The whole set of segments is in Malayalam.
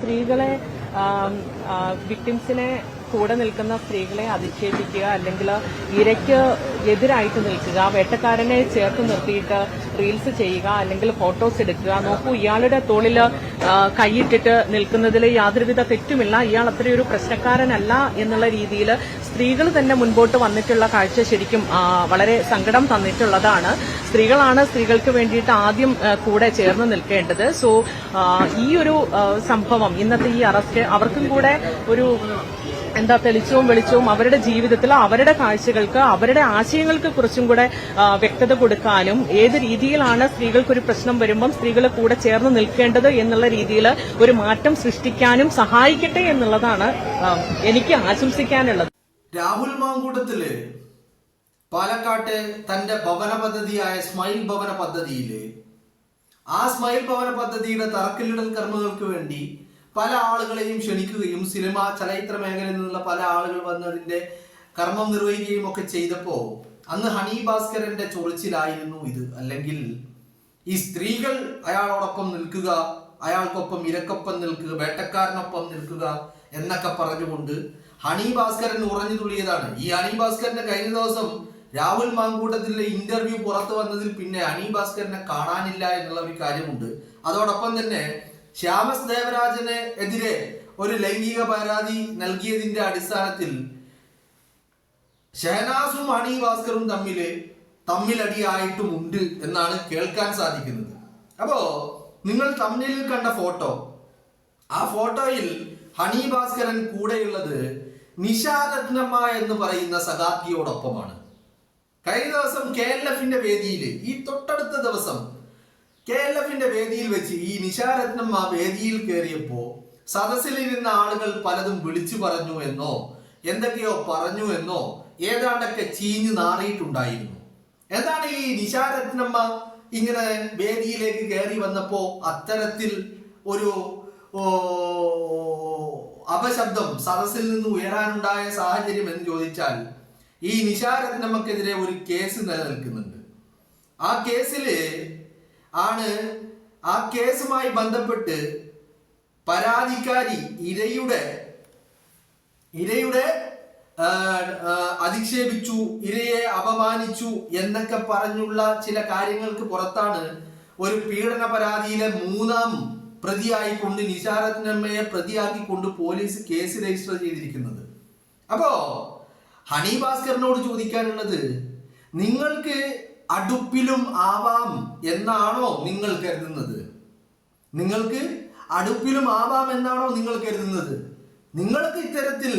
സ്ത്രീകളെ വിക്ടിംസിനെ കൂടെ നിൽക്കുന്ന സ്ത്രീകളെ അധിക്ഷേപിക്കുക അല്ലെങ്കിൽ ഇരയ്ക്ക് എതിരായിട്ട് നിൽക്കുക, വേട്ടക്കാരനെ ചേർത്ത് നിർത്തിയിട്ട് റീൽസ് ചെയ്യുക അല്ലെങ്കിൽ ഫോട്ടോസ് എടുക്കുക. നോക്കൂ, ഇയാളുടെ തോളിൽ കൈയിട്ടിട്ട് നിൽക്കുന്നതിൽ യാതൊരുവിധ തെറ്റുമില്ല, ഇയാൾ അത്രയൊരു പ്രശ്നക്കാരനല്ല എന്നുള്ള രീതിയിൽ സ്ത്രീകൾ തന്നെ മുൻപോട്ട് വന്നിട്ടുള്ള കാഴ്ച ശരിക്കും വളരെ സങ്കടം തന്നിട്ടുള്ളതാണ്. സ്ത്രീകളാണ് സ്ത്രീകൾക്ക് വേണ്ടിയിട്ട് ആദ്യം കൂടെ ചേർന്ന് നിൽക്കേണ്ടത്. സോ ഈ ഒരു സംഭവം, ഇന്നത്തെ ഈ അറസ്റ്റ് അവർക്കും കൂടെ ഒരു തെളിച്ചവും വെളിച്ചവും അവരുടെ ജീവിതത്തിൽ അവരുടെ കാഴ്ചകൾക്ക് അവരുടെ ആശയങ്ങൾക്ക് കുറച്ചും കൂടെ വ്യക്തത കൊടുക്കാനും ഏത് രീതിയിലാണ് സ്ത്രീകൾക്കൊരു പ്രശ്നം വരുമ്പം സ്ത്രീകൾ കൂടെ ചേർന്ന് നിൽക്കേണ്ടത് എന്നുള്ള രീതിയിൽ ഒരു മാറ്റം സൃഷ്ടിക്കാനും സഹായിക്കട്ടെ എന്നുള്ളതാണ് എനിക്ക് ആശംസിക്കാനുള്ളത്. രാഹുൽ മാങ്കൂട്ടത്തില് പാലക്കാട്ട് തന്റെ ഭവന പദ്ധതിയായ സ്മൈൽ ഭവന പദ്ധതിയില് ആ സ്മൈൽ ഭവന പദ്ധതിയുടെ തറക്കല്ലിടൽ കർമ്മങ്ങൾക്ക് വേണ്ടി പല ആളുകളെയും ക്ഷണിക്കുകയും സിനിമ ചലച്ചിത്ര മേഖലയിൽ നിന്നുള്ള പല ആളുകൾ വന്നതിന്റെ കർമ്മം നിർവഹിക്കുകയും ഒക്കെ ചെയ്തപ്പോ അന്ന് ഹണി ഭാസ്കരന്റെ ചൊറിച്ചിലായിരുന്നു ഇത്. അല്ലെങ്കിൽ ഈ സ്ത്രീകൾ അയാളോടൊപ്പം നിൽക്കുക, അയാൾക്കൊപ്പം ഇരക്കൊപ്പം നിൽക്കുക, വേട്ടക്കാരനൊപ്പം നിൽക്കുക എന്നൊക്കെ പറഞ്ഞുകൊണ്ട് ഹണി ഭാസ്കരൻ ഉറഞ്ഞു തുള്ളിയതാണ്. ഈ ഹണി ഭാസ്കരന്റെ കഴിഞ്ഞ ദിവസം രാഹുൽ മാങ്കൂട്ടത്തിലെ ഇന്റർവ്യൂ പുറത്തു വന്നതിൽ പിന്നെ ഹണി ഭാസ്കരനെ കാണാനില്ല എന്നുള്ള ഒരു കാര്യമുണ്ട്. അതോടൊപ്പം തന്നെ ശ്യാമസ് ദേവരാജന് എതിരെ ഒരു ലൈംഗിക പരാതി നൽകിയതിന്റെ അടിസ്ഥാനത്തിൽ ഷഹനാസും ഹണി ഭാസ്കറും തമ്മിലടിയായിട്ടുമുണ്ട് എന്നാണ് കേൾക്കാൻ സാധിക്കുന്നത്. അപ്പോ നിങ്ങൾ തമ്മിലിൽ കണ്ട ഫോട്ടോ, ആ ഫോട്ടോയിൽ ഹണി ഭാസ്കരൻ കൂടെയുള്ളത് നിശാരത്നമ്മ എന്ന് പറയുന്ന സഖാത്തിയോടൊപ്പമാണ്. കഴിഞ്ഞ ദിവസം KLFന്റെ വേദിയിൽ, ഈ തൊട്ടടുത്ത ദിവസം KLFന്റെ വേദിയിൽ വെച്ച് ഈ നിശാരത്നമ്മ വേദിയിൽ കയറിയപ്പോ സദസ്സിലിരുന്ന ആളുകൾ പലതും വിളിച്ചു പറഞ്ഞു എന്നോ എന്തൊക്കെയോ പറഞ്ഞു എന്നോ ഏതാണ്ടൊക്കെ ചീഞ്ഞു നാറിയിട്ടുണ്ടായിരുന്നു. എന്താണ് ഈ നിശാരത്നമ്മ ഇങ്ങനെ വേദിയിലേക്ക് കയറി വന്നപ്പോ അത്തരത്തിൽ ഒരു അപശബ്ദം സദസ്സിൽ നിന്ന് ഉയരാനുണ്ടായ സാഹചര്യം എന്ന് ചോദിച്ചാൽ, ഈ നിശാരത്നമ്മക്കെതിരെ ഒരു കേസ് നിലനിൽക്കുന്നുണ്ട്. ആ കേസുമായി ബന്ധപ്പെട്ട് പരാതിക്കാരി ഇരയുടെ അധിക്ഷേപിച്ചു, ഇരയെ അപമാനിച്ചു എന്നൊക്കെ പറഞ്ഞുള്ള ചില കാര്യങ്ങൾക്ക് പുറത്താണ് ഒരു പീഡന പരാതിയിലെ 3ാം പ്രതിയായിക്കൊണ്ട് നിശാരത്നമ്മയെ പ്രതിയാക്കിക്കൊണ്ട് പോലീസ് കേസ് രജിസ്റ്റർ ചെയ്തിരിക്കുന്നത്. അപ്പോ ഹണി ഭാസ്കറിനോട് ചോദിക്കാനുള്ളത്, നിങ്ങൾക്ക് അടുപ്പിലും ആവാം എന്നാണോ നിങ്ങൾ കരുതുന്നത്? നിങ്ങൾക്ക് അടുപ്പിലും ആവാം എന്നാണോ നിങ്ങൾ കരുതുന്നത്? നിങ്ങൾക്ക് ഇത്തരത്തിൽ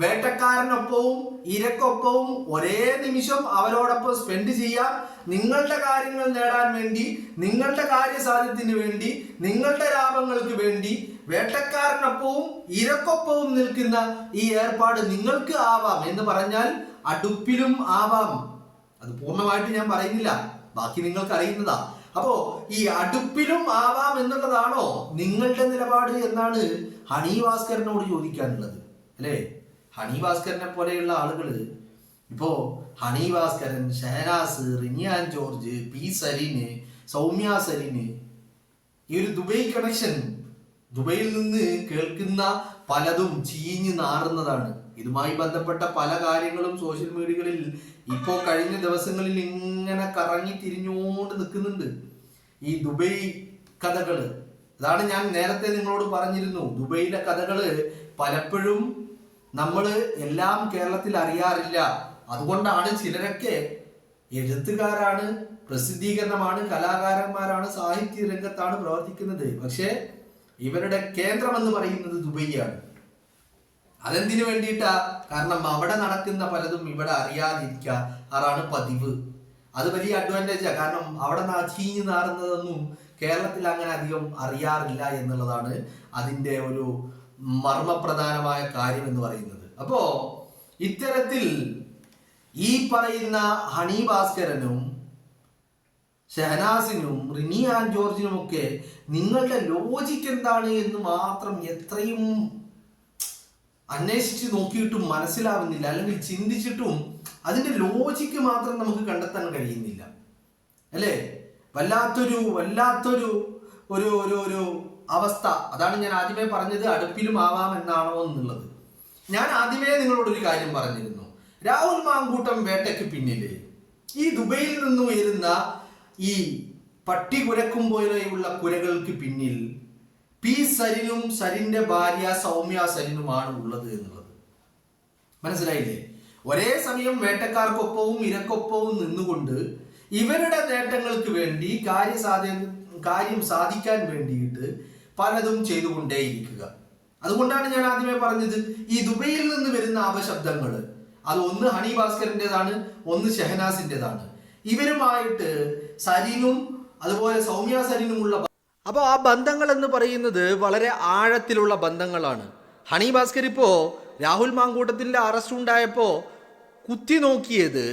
വേട്ടക്കാരനൊപ്പവും ഇരക്കൊപ്പവും ഒരേ നിമിഷം അവരോടൊപ്പം സ്പെൻഡ് ചെയ്യാം. നിങ്ങളുടെ കാര്യങ്ങൾ നേടാൻ വേണ്ടി, നിങ്ങളുടെ കാര്യസാധ്യത്തിന് വേണ്ടി, നിങ്ങളുടെ ലാഭങ്ങൾക്ക് വേണ്ടി വേട്ടക്കാരനൊപ്പവും ഇരക്കൊപ്പവും നിൽക്കുന്ന ഈ ഏർപ്പാട് നിങ്ങൾക്ക് ആവാം എന്ന് പറഞ്ഞാൽ അടുപ്പിലും ആവാം. അത് പൂർണ്ണമായിട്ട് ഞാൻ പറയുന്നില്ല, ബാക്കി നിങ്ങൾക്ക് അറിയുന്നതാ. അപ്പോ ഈ അടുപ്പിലും ആവാം എന്നുള്ളതാണോ നിങ്ങളുടെ നിലപാട് എന്നാണ് ഹണി ഭാസ്കരനോട് ചോദിക്കാനുള്ളത്, അല്ലേ? ഹണി ഭാസ്കരനെ പോലെയുള്ള ആളുകള് ഇപ്പോ honey Bhaskaran, Shahnaz, റിനിയാൻ George, P സരീന്, Soumya സരീന്, ഈ ഒരു ദുബൈ കണക്ഷൻ, ദുബൈയിൽ നിന്ന് കേൾക്കുന്ന പലതും ചീഞ്ഞു നാറുന്നതാണ്. ഇതുമായി ബന്ധപ്പെട്ട പല കാര്യങ്ങളും സോഷ്യൽ മീഡിയകളിൽ ഇപ്പോ കഴിഞ്ഞ ദിവസങ്ങളിൽ ഇങ്ങനെ കറങ്ങി തിരിഞ്ഞുകൊണ്ട് നിൽക്കുന്നുണ്ട്. ഈ ദുബൈ കഥകള്, അതാണ് ഞാൻ നേരത്തെ നിങ്ങളോട് പറഞ്ഞിരുന്നു, ദുബൈയിലെ കഥകള് പലപ്പോഴും നമ്മള് എല്ലാം കേരളത്തിൽ അറിയാറില്ല. അതുകൊണ്ടാണ് ചിലരൊക്കെ എഴുത്തുകാരാണ്, പ്രസിദ്ധീകരണമാണ്, കലാകാരന്മാരാണ്, സാഹിത്യ രംഗത്താണ് പ്രവർത്തിക്കുന്നത്. പക്ഷേ ഇവരുടെ കേന്ദ്രം എന്ന് പറയുന്നത് ദുബൈയാണ്. അതെന്തിനു വേണ്ടിയിട്ടാ? കാരണം അവിടെ നടക്കുന്ന പലതും ഇവിടെ അറിയാതിരിക്കാറാണ് പതിവ്. അത് വലിയ അഡ്വാൻറ്റേജാ. കാരണം അവിടെ ചീഞ്ഞു നാറുന്നതൊന്നും കേരളത്തിൽ അങ്ങനെ അധികം അറിയാറില്ല എന്നുള്ളതാണ് അതിൻ്റെ ഒരു മർമ്മപ്രധാനമായ കാര്യം എന്ന് പറയുന്നത്. അപ്പോ ഇത്തരത്തിൽ ഈ പറയുന്ന ഹണി ഭാസ്കരനും ഷഹനാസിനും റിനിയാൻ ജോർജിനും ഒക്കെ നിങ്ങളുടെ ലോജിക്ക് എന്താണ് എന്ന് മാത്രം എത്രയും അന്വേഷിച്ച് നോക്കിയിട്ടും മനസ്സിലാവുന്നില്ല, അല്ലെങ്കിൽ ചിന്തിച്ചിട്ടും അതിന്റെ ലോജിക്ക് മാത്രം നമുക്ക് കണ്ടെത്താൻ കഴിയുന്നില്ല, അല്ലേ? വല്ലാത്തൊരു ഒരു അവസ്ഥ. അതാണ് ഞാൻ ആദ്യമേ പറഞ്ഞത്, അടുപ്പിലും ആവാം എന്നാണോ എന്നുള്ളത്. ഞാൻ ആദ്യമേ നിങ്ങളോടൊരു കാര്യം പറഞ്ഞിരുന്നു. രാഹുൽ മാങ്കൂട്ടം വേട്ടയ്ക്ക് പിന്നില് ഈ ദുബൈയിൽ നിന്ന് ഉയരുന്ന ഈ പട്ടി കുരക്കും പോലെയുള്ള കുരകൾക്ക് പിന്നിൽ പി സരിനും സരിന്റെ ഭാര്യ സൗമ്യ സരിനുമാണ് ഉള്ളത് എന്നുള്ളത് മനസ്സിലായില്ലേ? ഒരേ സമയം വേട്ടക്കാർക്കൊപ്പവും ഇരക്കൊപ്പവും നിന്നുകൊണ്ട് ഇവരുടെ നേട്ടങ്ങൾക്ക് വേണ്ടി കാര്യം സാധിക്കാൻ വേണ്ടിയിട്ട് പലതും ചെയ്തുകൊണ്ടേയിരിക്കുക. അതുകൊണ്ടാണ് ഞാൻ ആദ്യമേ പറഞ്ഞത്, ഈ ദുബൈയിൽ നിന്ന് വരുന്ന അപശബ്ദങ്ങൾ അത് ഒന്ന് ഹണി ഭാസ്കറിൻ്റെതാണ്, ഒന്ന് ഷെഹനാസിൻ്റെതാണ്. ഇവരുമായിട്ട് സരിനും അതുപോലെ സൗമ്യ സരിനുമുള്ള അപ്പോൾ ആ ബന്ധങ്ങൾ എന്ന് പറയുന്നത് വളരെ ആഴത്തിലുള്ള ബന്ധങ്ങളാണ്. ഹണി ഭാസ്കർ ഇപ്പോൾ രാഹുൽ മാങ്കൂട്ടത്തിൻ്റെ അറസ്റ്റ് ഉണ്ടായപ്പോൾ കുത്തി നോക്കിയത്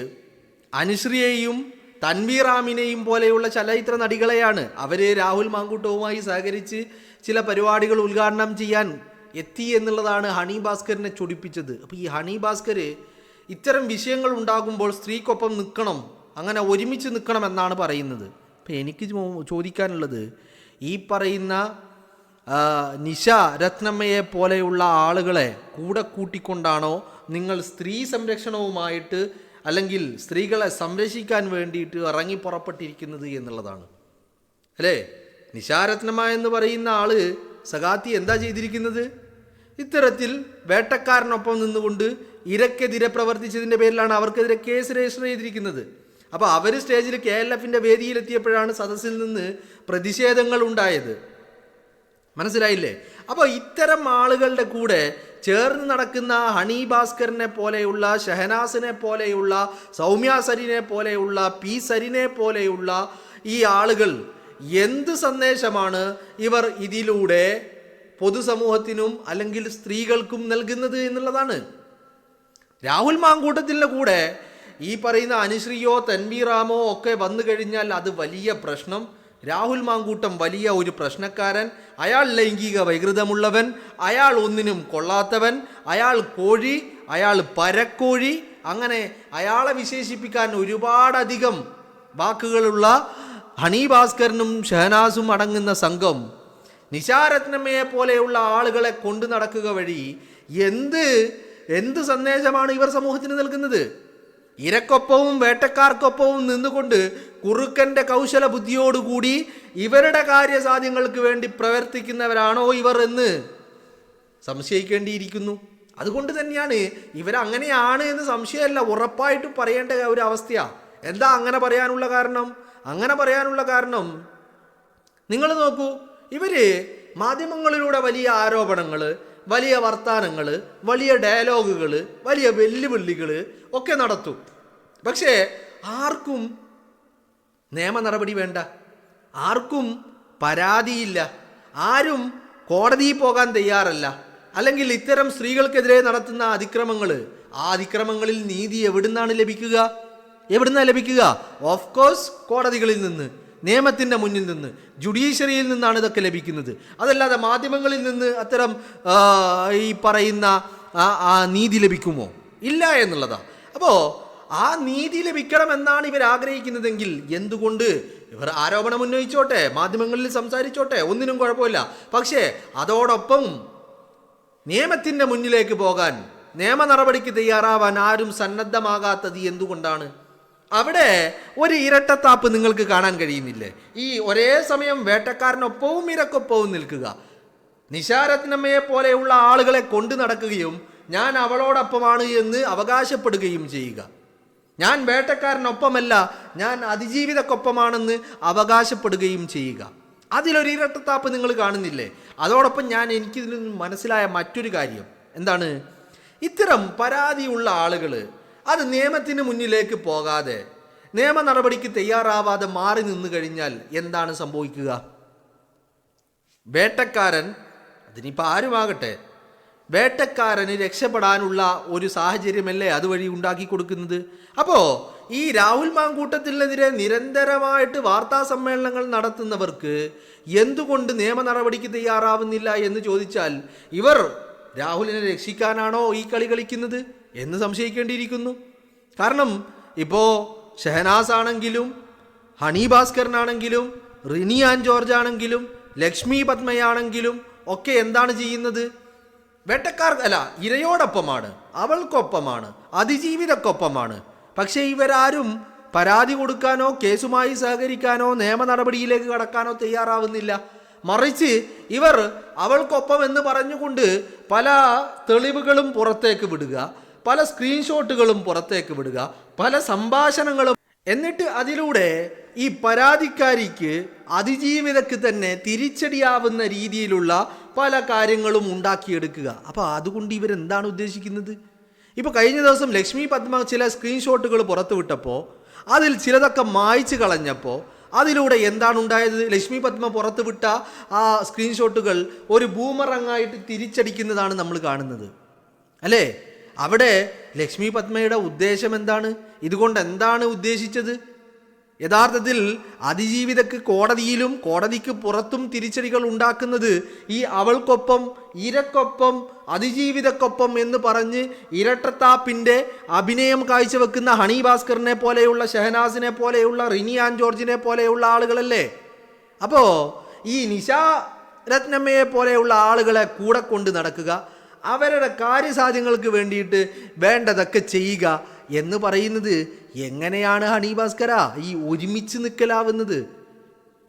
അനുശ്രീയെയും തൻവീറാമിനെയും പോലെയുള്ള ചലച്ചിത്ര നടികളെയാണ്. അവർ രാഹുൽ മാങ്കൂട്ടവുമായി സഹകരിച്ച് ചില പരിപാടികൾ ഉദ്ഘാടനം ചെയ്യാൻ എത്തി എന്നുള്ളതാണ് ഹണി ഭാസ്കറിനെ ചൊടിപ്പിച്ചത്. അപ്പോൾ ഈ ഹണി ഭാസ്കർ ഇത്തരം വിഷയങ്ങൾ ഉണ്ടാകുമ്പോൾ സ്ത്രീക്കൊപ്പം നിൽക്കണം, അങ്ങനെ ഒരുമിച്ച് നിൽക്കണം എന്നാണ് പറയുന്നത്. അപ്പോൾ എനിക്ക് ചോദിക്കാനുള്ളത്, ഈ പറയുന്ന നിഷ രത്നമ്മയെ പോലെയുള്ള ആളുകളെ കൂടെ കൂട്ടിക്കൊണ്ടാണോ നിങ്ങൾ സ്ത്രീ സംരക്ഷണവുമായിട്ട് അല്ലെങ്കിൽ സ്ത്രീകളെ സംരക്ഷിക്കാൻ വേണ്ടിയിട്ട് ഇറങ്ങി പുറപ്പെട്ടിരിക്കുന്നത് എന്നുള്ളതാണ് അല്ലേ? നിശാരത്നമ്മ എന്ന് പറയുന്ന ആള് സഖാത്തി എന്താ ചെയ്തിരിക്കുന്നത്? ഇത്തരത്തിൽ വേട്ടക്കാരനൊപ്പം നിന്നുകൊണ്ട് ഇരക്കെതിരെ പ്രവർത്തിച്ചതിൻ്റെ പേരിലാണ് അവർക്കെതിരെ കേസ് രജിസ്റ്റർ ചെയ്തിരിക്കുന്നത്. അപ്പോൾ അവർ സ്റ്റേജിൽ KLF-ന്റെ വേദിയിലെത്തിയപ്പോഴാണ് സദസ്സിൽ നിന്ന് പ്രതിഷേധങ്ങൾ ഉണ്ടായത്. മനസ്സിലായില്ലേ? അപ്പോൾ ഇത്തരം ആളുകളുടെ കൂടെ ചേർന്ന് നടക്കുന്ന ഹണി ഭാസ്കറിനെ പോലെയുള്ള, ഷെഹനാസിനെ പോലെയുള്ള, സൗമ്യ സരിനെ പോലെയുള്ള, പി സരിനെ പോലെയുള്ള ഈ ആളുകൾ എന്ത് സന്ദേശമാണ് ഇവർ ഇതിലൂടെ പൊതുസമൂഹത്തിനും അല്ലെങ്കിൽ സ്ത്രീകൾക്കും നൽകുന്നത് എന്നുള്ളതാണ്. രാഹുൽ മാങ്കൂട്ടത്തിൻ്റെ കൂടെ ഈ പറയുന്ന അനുശ്രീയോ തൻവീറാമോ ഒക്കെ വന്നു കഴിഞ്ഞാൽ അത് വലിയ പ്രശ്നം. രാഹുൽ മാങ്കൂട്ടം വലിയ ഒരു പ്രശ്നക്കാരൻ, അയാൾ ലൈംഗിക വൈകൃതമുള്ളവൻ, അയാൾ ഒന്നിനും കൊള്ളാത്തവൻ, അയാൾ കോഴി, അയാൾ പരക്കോഴി, അങ്ങനെ അയാളെ വിശേഷിപ്പിക്കാൻ ഒരുപാടധികം വാക്കുകളുള്ള ഹണി ഭാസ്കറിനും ഷെഹനാസും അടങ്ങുന്ന സംഘം നിശാരത്നമ്മയെ പോലെയുള്ള ആളുകളെ കൊണ്ടു നടക്കുക വഴി എന്ത് സന്ദേശമാണ് ഇവർ സമൂഹത്തിന് നൽകുന്നത്? ഇരക്കൊപ്പവും വേട്ടക്കാർക്കൊപ്പവും നിന്നുകൊണ്ട് കുറുക്കൻ്റെ കൗശല ബുദ്ധിയോടുകൂടി ഇവരുടെ കാര്യസാധ്യങ്ങൾക്ക് വേണ്ടി പ്രവർത്തിക്കുന്നവരാണോ ഇവർ എന്ന് സംശയിക്കേണ്ടിയിരിക്കുന്നു. അതുകൊണ്ട് തന്നെയാണ് ഇവരങ്ങനെയാണ് എന്ന് സംശയമല്ല, ഉറപ്പായിട്ടും പറയേണ്ട ഒരു അവസ്ഥയാണ്. എന്താ അങ്ങനെ പറയാനുള്ള കാരണം? അങ്ങനെ പറയാനുള്ള കാരണം നിങ്ങൾ നോക്കൂ, ഇവര് മാധ്യമങ്ങളിലൂടെ വലിയ ആരോപണങ്ങൾ, വലിയ വർത്താനങ്ങൾ, വലിയ ഡയലോഗുകൾ, വലിയ വെല്ലുവിളികൾ ഒക്കെ നടത്തും. പക്ഷേ ആർക്കും നിയമ നടപടി വേണ്ട, ആർക്കും പരാതിയില്ല, ആരും കോടതിയിൽ പോകാൻ തയ്യാറല്ല. അല്ലെങ്കിൽ ഇത്തരം സ്ത്രീകൾക്കെതിരെ നടത്തുന്ന അതിക്രമങ്ങൾ, ആ അതിക്രമങ്ങളിൽ നീതി എവിടുന്നാണ് ലഭിക്കുക? ഓഫ് കോഴ്സ് കോടതികളിൽ നിന്ന്, നിയമത്തിൻ്റെ മുന്നിൽ നിന്ന്, ജുഡീഷ്യറിയിൽ നിന്നാണ് ഇതൊക്കെ ലഭിക്കുന്നത്. അതല്ലാതെ മാധ്യമങ്ങളിൽ നിന്ന് അത്തരം ഈ പറയുന്ന നീതി ലഭിക്കുമോ? ഇല്ല എന്നുള്ളതാണ്. അപ്പോൾ ആ നീതി ലഭിക്കണമെന്നാണ് ഇവർ ആഗ്രഹിക്കുന്നതെങ്കിൽ എന്തുകൊണ്ട് ഇവർ ആരോപണം ഉന്നയിച്ചോട്ടെ, മാധ്യമങ്ങളിൽ സംസാരിച്ചോട്ടെ, ഒന്നിനും കുഴപ്പമില്ല. പക്ഷേ അതോടൊപ്പം നിയമത്തിൻ്റെ മുന്നിലേക്ക് പോകാൻ, നിയമ നടപടിക്ക് തയ്യാറാവാൻ ആരും സന്നദ്ധമാകാത്തത് എന്തുകൊണ്ടാണ്? അവിടെ ഒരു ഇരട്ടത്താപ്പ് നിങ്ങൾക്ക് കാണാൻ കഴിയുന്നില്ലേ? ഈ ഒരേ സമയം വേട്ടക്കാരനൊപ്പവും ഇരക്കൊപ്പവും നിൽക്കുക, നിശാരത്നമ്മയെ പോലെയുള്ള ആളുകളെ കൊണ്ടു നടക്കുകയും ഞാൻ അവളോടൊപ്പമാണ് എന്ന് അവകാശപ്പെടുകയും ചെയ്യുക. ഞാൻ വേട്ടക്കാരനൊപ്പമല്ല, ഞാൻ അതിജീവിതക്കൊപ്പമാണെന്ന് അവകാശപ്പെടുകയും ചെയ്യുക. അതിലൊരു ഇരട്ടത്താപ്പ് നിങ്ങൾ കാണുന്നില്ലേ? അതോടൊപ്പം എനിക്കിതിൽ നിന്ന് മനസ്സിലായ മറ്റൊരു കാര്യം എന്താണ്? ഇത്തരം പരാതിയുള്ള ആളുകൾ അത് നിയമത്തിന് മുന്നിലേക്ക് പോകാതെ, നിയമ നടപടിക്ക് തയ്യാറാവാതെ മാറി നിന്നു കഴിഞ്ഞാൽ എന്താണ് സംഭവിക്കുക? വേട്ടക്കാരൻ, അതിനിപ്പോൾ ആരുമാകട്ടെ, വേട്ടക്കാരന് രക്ഷപ്പെടാനുള്ള ഒരു സാഹചര്യമല്ലേ അതുവഴി ഉണ്ടാക്കി കൊടുക്കുന്നത്. അപ്പോൾ ഈ രാഹുൽ മാങ്കൂട്ടത്തിനെതിരെ നിരന്തരമായിട്ട് വാർത്താ സമ്മേളനങ്ങൾ നടത്തുന്നവർക്ക് എന്തുകൊണ്ട് നിയമ നടപടിക്ക് തയ്യാറാവുന്നില്ല എന്ന് ചോദിച്ചാൽ ഇവർ രാഹുലിനെ രക്ഷിക്കാനാണോ ഈ കളി കളിക്കുന്നത് എന്ന് സംശയിക്കേണ്ടിയിരിക്കുന്നു. കാരണം ഇപ്പോൾ ഷെഹനാസ് ആണെങ്കിലും, ഹണി ഭാസ്കറിനാണെങ്കിലും, റിനി ആൻഡ് ജോർജ് ആണെങ്കിലും, ലക്ഷ്മി പത്മയാണെങ്കിലും ഒക്കെ എന്താണ് ചെയ്യുന്നത്? ഇരയോടൊപ്പമാണ്, അവൾക്കൊപ്പമാണ്, അതിജീവിതക്കൊപ്പമാണ്. പക്ഷേ ഇവരാരും പരാതി കൊടുക്കാനോ കേസുമായി സഹകരിക്കാനോ നിയമ നടപടിയിലേക്ക് കടക്കാനോ തയ്യാറാവുന്നില്ല. മറിച്ച് ഇവർ അവൾക്കൊപ്പം എന്ന് പറഞ്ഞുകൊണ്ട് പല തെളിവുകളും പുറത്തേക്ക് വിടുക, പല സ്ക്രീൻഷോട്ടുകളും പുറത്തേക്ക് വിടുക, പല സംഭാഷണങ്ങളും. എന്നിട്ട് അതിലൂടെ ഈ പരാതിക്കാരിക്ക് അതിജീവിതക്ക് തന്നെ തിരിച്ചടിയാവുന്ന രീതിയിലുള്ള പല കാര്യങ്ങളും ഉണ്ടാക്കിയെടുക്കുക. അപ്പോൾ അതുകൊണ്ട് ഇവരെന്താണ് ഉദ്ദേശിക്കുന്നത്? ഇപ്പോൾ കഴിഞ്ഞ ദിവസം ലക്ഷ്മി പത്മ ചില സ്ക്രീൻഷോട്ടുകൾ പുറത്തുവിട്ടപ്പോൾ അതിൽ ചിലതൊക്കെ മായ്ച്ചു കളഞ്ഞപ്പോൾ അതിലൂടെ എന്താണ് ഉണ്ടായത്? ലക്ഷ്മി പത്മ പുറത്തുവിട്ട ആ സ്ക്രീൻഷോട്ടുകൾ ഒരു ബൂമറങ്ങായിട്ട് തിരിച്ചടിക്കുന്നതാണ് നമ്മൾ കാണുന്നത്, അല്ലേ? അവിടെ ലക്ഷ്മി പത്മയുടെ ഉദ്ദേശം എന്താണ്? ഇതുകൊണ്ട് എന്താണ് ഉദ്ദേശിച്ചത്? യഥാർത്ഥത്തിൽ അതിജീവിതക്ക് കോടതിയിലും കോടതിക്ക് പുറത്തും തിരിച്ചടികൾ ഉണ്ടാക്കുന്നത് ഈ അവൾക്കൊപ്പം, ഇരക്കൊപ്പം, അതിജീവിതക്കൊപ്പം എന്ന് പറഞ്ഞ് ഇരട്ടത്താപ്പിൻ്റെ അഭിനയം കാഴ്ചവെക്കുന്ന ഹണി ഭാസ്കറിനെ പോലെയുള്ള, ഷഹനാസിനെ പോലെയുള്ള, റിനി ആൻ ജോർജിനെ പോലെയുള്ള ആളുകളല്ലേ? അപ്പോൾ ഈ നിശാ രത്നമ്മയെ പോലെയുള്ള ആളുകളെ കൂടെ കൊണ്ട് നടക്കുക, അവരുടെ കാര്യസാധ്യങ്ങൾക്ക് വേണ്ടിയിട്ട് വേണ്ടതൊക്കെ ചെയ്യുക എന്ന് പറയുന്നത് എങ്ങനെയാണ് ഹണി ഭാസ്കര ഈ ഒരുമിച്ച് നിൽക്കലാവുന്നത്?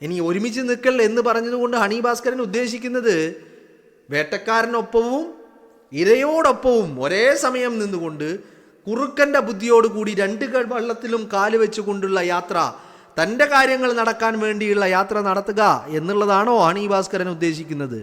ഇനി ഒരുമിച്ച് നിൽക്കൽ എന്ന് പറഞ്ഞതുകൊണ്ട് ഹണി ഭാസ്കരൻ ഉദ്ദേശിക്കുന്നത് വേട്ടക്കാരനൊപ്പവും ഇരയോടൊപ്പവും ഒരേ സമയം നിന്നുകൊണ്ട് കുറുക്കൻ്റെ ബുദ്ധിയോടുകൂടി രണ്ട് വള്ളത്തിലും കാല് വെച്ചുകൊണ്ടുള്ള യാത്ര, തൻ്റെ കാര്യങ്ങൾ നടക്കാൻ വേണ്ടിയുള്ള യാത്ര നടത്തുക എന്നുള്ളതാണോ ഹണി ഭാസ്കരൻ ഉദ്ദേശിക്കുന്നത്?